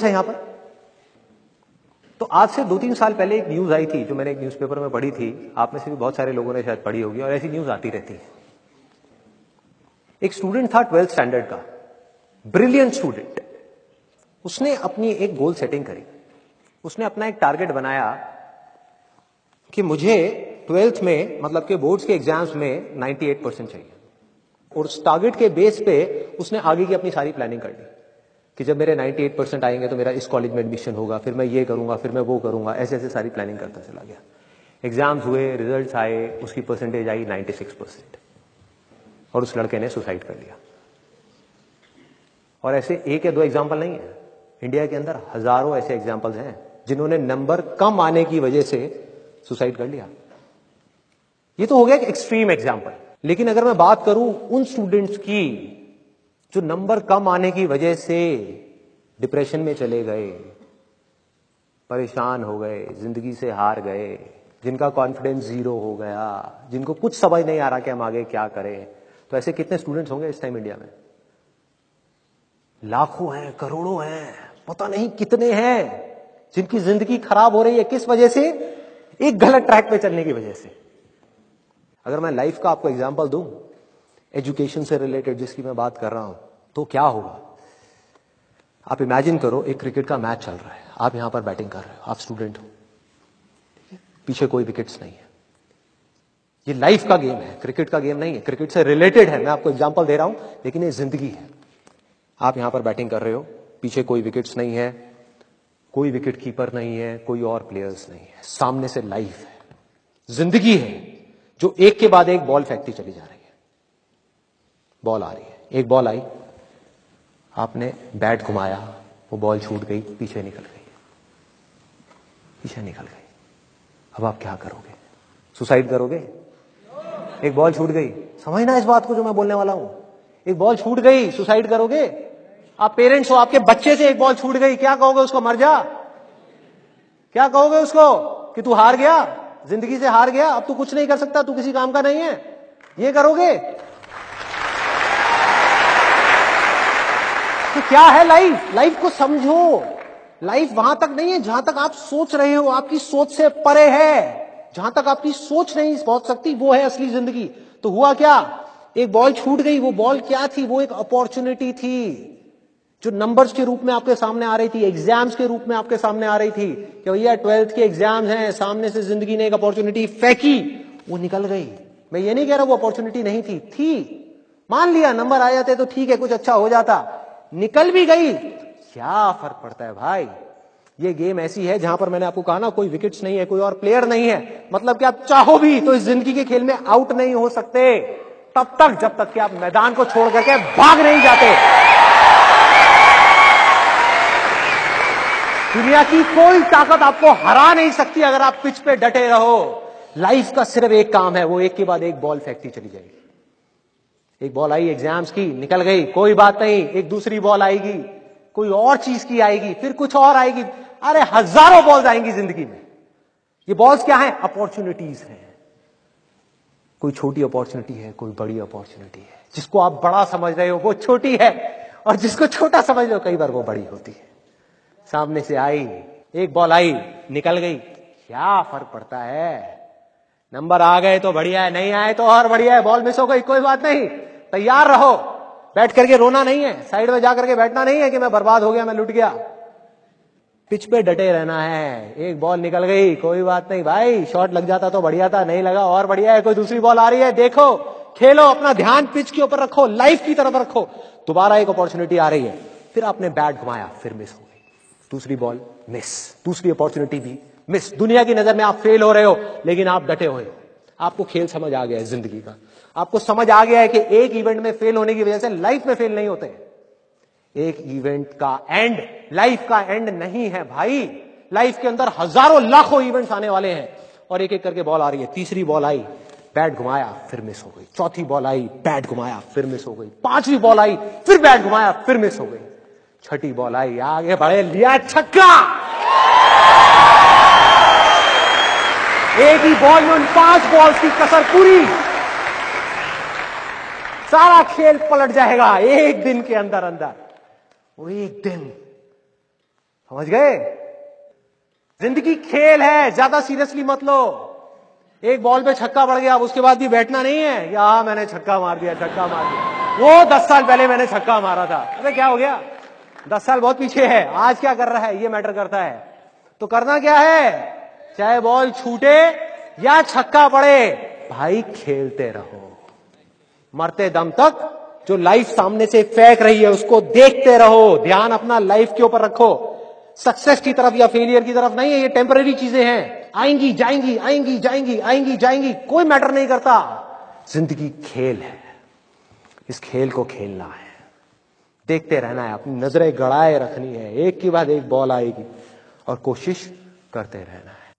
है यहां पर। तो आज से 2-3 साल पहले एक न्यूज आई थी जो मैंने एक न्यूज़पेपर में पढ़ी थी, आप में से भी बहुत सारे लोगों ने शायद पढ़ी होगी और ऐसी न्यूज आती रहती है। एक स्टूडेंट था 12th स्टैंडर्ड का, ब्रिलियंट स्टूडेंट। उसने अपनी एक गोल सेटिंग करी, उसने अपना एक टारगेट बनाया कि मुझे 12th में मतलब के बोर्ड्स के एग्जाम्स में 98% चाहिए। और उस टारगेट के बेस पे उसने आगे की अपनी सारी प्लानिंग कर ली कि जब मेरे 98% आएंगे तो मेरा इस कॉलेज में एडमिशन होगा, फिर मैं ये करूंगा, फिर मैं वो करूंगा, ऐसे ऐसे सारी प्लानिंग करता चला गया। एग्जाम्स हुए, रिजल्ट्स आए, उसकी परसेंटेज आई 96% और उस लड़के ने सुसाइड कर लिया। और ऐसे एक या दो एग्जाम्पल नहीं है, इंडिया के अंदर हजारों ऐसे एग्जाम्पल्स हैं जिन्होंने नंबर कम आने की वजह से सुसाइड कर लिया। ये तो हो गया एक एक्सट्रीम एग्जाम्पल। लेकिन अगर मैं बात करूं उन स्टूडेंट्स की जो नंबर कम आने की वजह से डिप्रेशन में चले गए, परेशान हो गए, जिंदगी से हार गए, जिनका कॉन्फिडेंस जीरो हो गया, जिनको कुछ समझ नहीं आ रहा कि हम आगे क्या करें, तो ऐसे कितने स्टूडेंट्स होंगे इस टाइम इंडिया में? लाखों हैं, करोड़ों हैं, पता नहीं कितने हैं जिनकी जिंदगी खराब हो रही है। किस वजह से? एक गलत ट्रैक पे चलने की वजह से। अगर मैं लाइफ का आपको एग्जांपल दूं, एजुकेशन से रिलेटेड जिसकी मैं बात कर रहा हूं, तो क्या होगा? आप इमेजिन करो एक क्रिकेट का मैच चल रहा है, आप यहां पर बैटिंग कर रहे हो, आप स्टूडेंट हो, पीछे कोई विकेट्स नहीं है। ये लाइफ का गेम है, क्रिकेट का गेम नहीं है, क्रिकेट से रिलेटेड है, मैं आपको एग्जांपल दे रहा हूं, लेकिन ये जिंदगी है। आप यहां पर बैटिंग कर रहे हो, पीछे कोई विकेट्स नहीं है, कोई विकेट कीपर नहीं है, कोई और प्लेयर्स नहीं है, सामने से लाइफ है, जिंदगी है, जो एक के बाद एक बॉल फेंकती चली जा रही है। बॉल आ रही है, एक बॉल आई, आपने बैट घुमाया, वो बॉल छूट गई, पीछे निकल गई, पीछे निकल गई। अब आप क्या करोगे? सुसाइड करोगे? एक बॉल छूट गई, समझना इस बात को जो मैं बोलने वाला हूं। एक बॉल छूट गई, सुसाइड करोगे? आप पेरेंट्स हो, आपके बच्चे से एक बॉल छूट गई, क्या कहोगे उसको? मर जा? क्या कहोगे उसको कि तू हार गया, जिंदगी से हार गया, अब तू कुछ नहीं कर सकता, तू किसी काम का नहीं है? ये करोगे? तो क्या है लाइफ? लाइफ को समझो। लाइफ वहां तक नहीं है जहां तक आप सोच रहे हो, आपकी सोच से परे है। जहां तक आपकी सोच नहीं पहुंच सकती वो है असली जिंदगी। तो हुआ क्या? एक बॉल छूट गई। वो बॉल क्या थी? वो एक अपॉर्चुनिटी थी जो नंबर्स के रूप में आपके सामने आ रही थी, एग्जाम्स के रूप में आपके सामने आ रही थी कि भैया 12th के एग्जाम्स हैं, सामने से जिंदगी ने एक अपॉर्चुनिटी फेंकी, वो निकल गई। मैं ये नहीं कह रहा वो अपॉर्चुनिटी नहीं थी, मान लिया नंबर आ जाते तो ठीक है, कुछ अच्छा हो जाता, निकल भी गई, क्या फर्क पड़ता है भाई? ये गेम ऐसी है जहां पर मैंने आपको कहा ना, कोई विकेट्स नहीं है, कोई और प्लेयर नहीं है, मतलब कि आप चाहो भी तो इस जिंदगी के खेल में आउट नहीं हो सकते तब तक जब तक कि आप मैदान को छोड़ करके भाग नहीं जाते। दुनिया की कोई ताकत आपको हरा नहीं सकती अगर आप पिच पे डटे रहो। लाइफ का सिर्फ एक काम है, वो एक के बाद एक बॉल फेंकती चली जाएगी। एक बॉल आई एग्जाम्स की, निकल गई, कोई बात नहीं, एक दूसरी बॉल आएगी, कोई और चीज की आएगी, फिर कुछ और आएगी। अरे हजारों बॉल्स आएंगी जिंदगी में। ये बॉल्स क्या है? अपॉर्चुनिटीज हैं। कोई छोटी अपॉर्चुनिटी है, कोई बड़ी अपॉर्चुनिटी है। जिसको आप बड़ा समझ रहे हो वो छोटी है, और जिसको छोटा समझ रहे हो कई बार वो बड़ी होती है। सामने से आई, एक बॉल आई, निकल गई, क्या फर्क पड़ता है? नंबर आ गए तो बढ़िया है, नहीं आए तो और बढ़िया है, बॉल मिस हो गई, कोई बात नहीं, तैयार रहो। बैठ करके रोना नहीं है, साइड में जाकर के बैठना नहीं है कि मैं बर्बाद हो गया, मैं लुट गया। पिच पे डटे रहना है। एक बॉल निकल गई, कोई बात नहीं भाई, शॉट लग जाता तो बढ़िया था, नहीं लगा और बढ़िया है, कोई दूसरी बॉल आ रही है, देखो, खेलो, अपना ध्यान पिच के ऊपर रखो, लाइफ की तरफ रखो। दोबारा एक अपॉर्चुनिटी आ रही है, फिर आपने बैट घुमाया, फिर मिस हो गई, दूसरी बॉल मिस, दूसरी अपॉर्चुनिटी भी मिस। दुनिया की नजर में आप फेल हो रहे हो, लेकिन आप डटे हुए हो। आपको खेल समझ आ गया है जिंदगी का, आपको समझ आ गया है कि एक इवेंट में फेल होने की वजह से लाइफ में फेल नहीं होते। एक इवेंट का एंड लाइफ का एंड नहीं है भाई। लाइफ के अंदर हजारों लाखों इवेंट्स आने वाले हैं, और एक एक करके बॉल आ रही है। तीसरी बॉल आई, बैट घुमाया, फिर मिस हो गई। चौथी बॉल आई, बैट घुमाया, फिर मिस हो गई। पांचवी बॉल आई, फिर बैट घुमाया, फिर मिस हो गई। छठी बॉल आई, आगे बढ़े, लिया छक्का। एक ही बॉल में उन 5 बॉल्स की कसर पूरी, सारा खेल पलट जाएगा एक दिन के अंदर अंदर। वो एक दिन समझ गए? जिंदगी खेल है, ज्यादा सीरियसली मत लो। एक बॉल पे छक्का पड़ गया, अब उसके बाद भी बैठना नहीं है या मैंने छक्का मार दिया, छक्का मार दिया, वो 10 साल पहले मैंने छक्का मारा था। अरे क्या हो गया, 10 साल बहुत पीछे है, आज क्या कर रहा है ये मैटर करता है। तो करना क्या है, चाहे बॉल छूटे या छक्का पड़े, भाई खेलते रहो मरते दम तक। जो लाइफ सामने से फेंक रही है उसको देखते रहो, ध्यान अपना लाइफ के ऊपर रखो। सक्सेस की तरफ या फेलियर की तरफ नहीं है, ये टेम्पररी चीजें हैं, आएंगी जाएंगी, आएंगी जाएंगी, आएंगी जाएंगी, कोई मैटर नहीं करता। जिंदगी खेल है, इस खेल को खेलना है, देखते रहना है, अपनी नजरें गड़ाए रखनी है, एक के बाद एक बॉल आएगी और कोशिश करते रहना है।